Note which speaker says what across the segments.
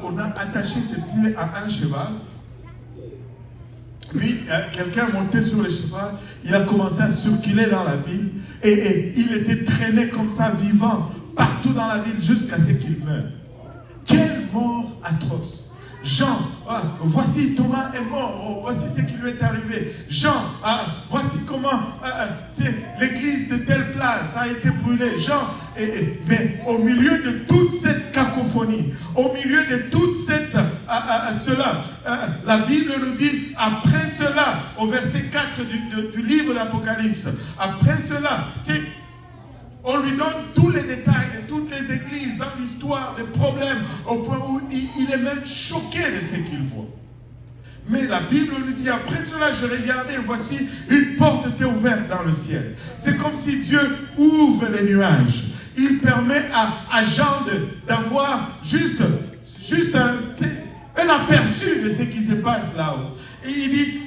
Speaker 1: on a attaché ses pieds à un cheval. Puis quelqu'un montait sur le cheval, il a commencé à circuler dans la ville et il était traîné comme ça, vivant, partout dans la ville jusqu'à ce qu'il meure. Quelle mort atroce! Jean, voici Thomas est mort, voici ce qui lui est arrivé. Jean, voici comment l'église de telle place a été brûlée. Jean, mais au milieu de toute cette cacophonie, au milieu de toute cette cela, la Bible nous dit, après cela, au verset 4 du livre d'Apocalypse, après cela, on lui donne tous les détails de toutes les églises dans l'histoire, des problèmes, au point où il est même choqué de ce qu'il voit. Mais la Bible nous dit, après cela, je regardais et voici, une porte était ouverte dans le ciel. C'est comme si Dieu ouvre les nuages. Il permet à Jean d'avoir juste un aperçu de ce qui se passe là-haut. Et il dit...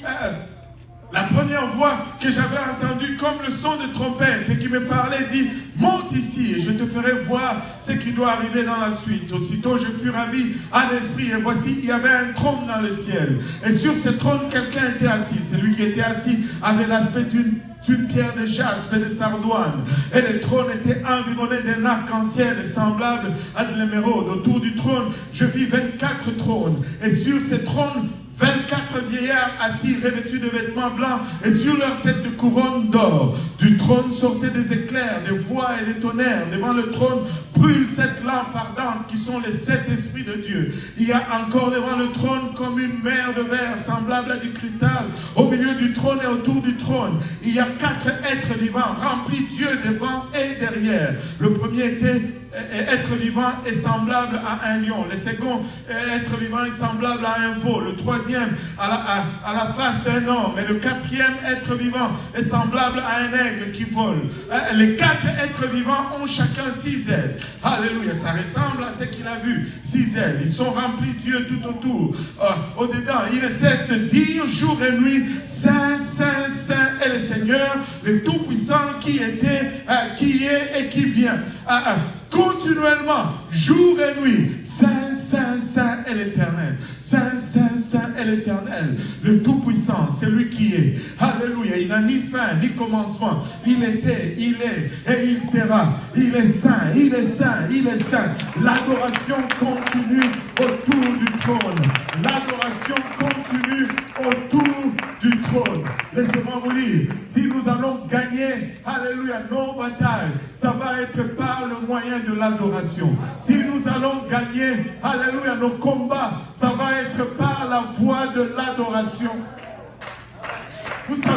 Speaker 1: la première voix que j'avais entendue comme le son de trompette et qui me parlait dit « Monte ici et je te ferai voir ce qui doit arriver dans la suite. » Aussitôt je fus ravi à l'esprit et voici il y avait un trône dans le ciel. Et sur ce trône quelqu'un était assis. Celui qui était assis avait l'aspect d'une pierre de jaspe et de sardoine. Et le trône était environné d'un arc-en-ciel semblable à de l'émeraude. Autour du trône je vis 24 trônes. Et sur ces trônes 24 vieillards assis revêtus de vêtements blancs et sur leur tête de couronne d'or. Du trône sortaient des éclairs, des voix et des tonnerres. Devant le trône brûle cette lampe ardente qui sont les 7 esprits de Dieu. Il y a encore devant le trône comme une mer de verre semblable à du cristal. Au milieu du trône et autour du trône, il y a 4 êtres vivants remplis Dieu devant et derrière. Le premier était être vivant est semblable à un lion. Le second être vivant est semblable à un veau. Le troisième à la face d'un homme. Et le quatrième être vivant est semblable à un aigle qui vole. Les 4 êtres vivants ont chacun 6 ailes. Alléluia, ça ressemble à ce qu'il a vu. 6 ailes. Ils sont remplis de Dieu tout autour. Au-dedans, il ne cesse de dire jour et nuit, Saint, Saint, Saint est le Seigneur, le Tout-Puissant qui était, qui est et qui vient. Continuellement, jour et nuit, Saint, Saint, Saint est l'Éternel. Saint, Saint, Saint est l'Éternel. Le Tout-Puissant, c'est lui qui est. Alléluia, il n'a ni fin, ni commencement. Il était, il est, et il sera. Il est saint, il est saint, il est saint. L'adoration continue autour du trône. L'adoration continue autour du trône. Laissez-moi vous dire, si nous allons gagner, alléluia, nos batailles, ça va être par le moyen de l'adoration. Si nous allons gagner, alléluia, nos combats, ça va être par la voie de l'adoration. Vous savez,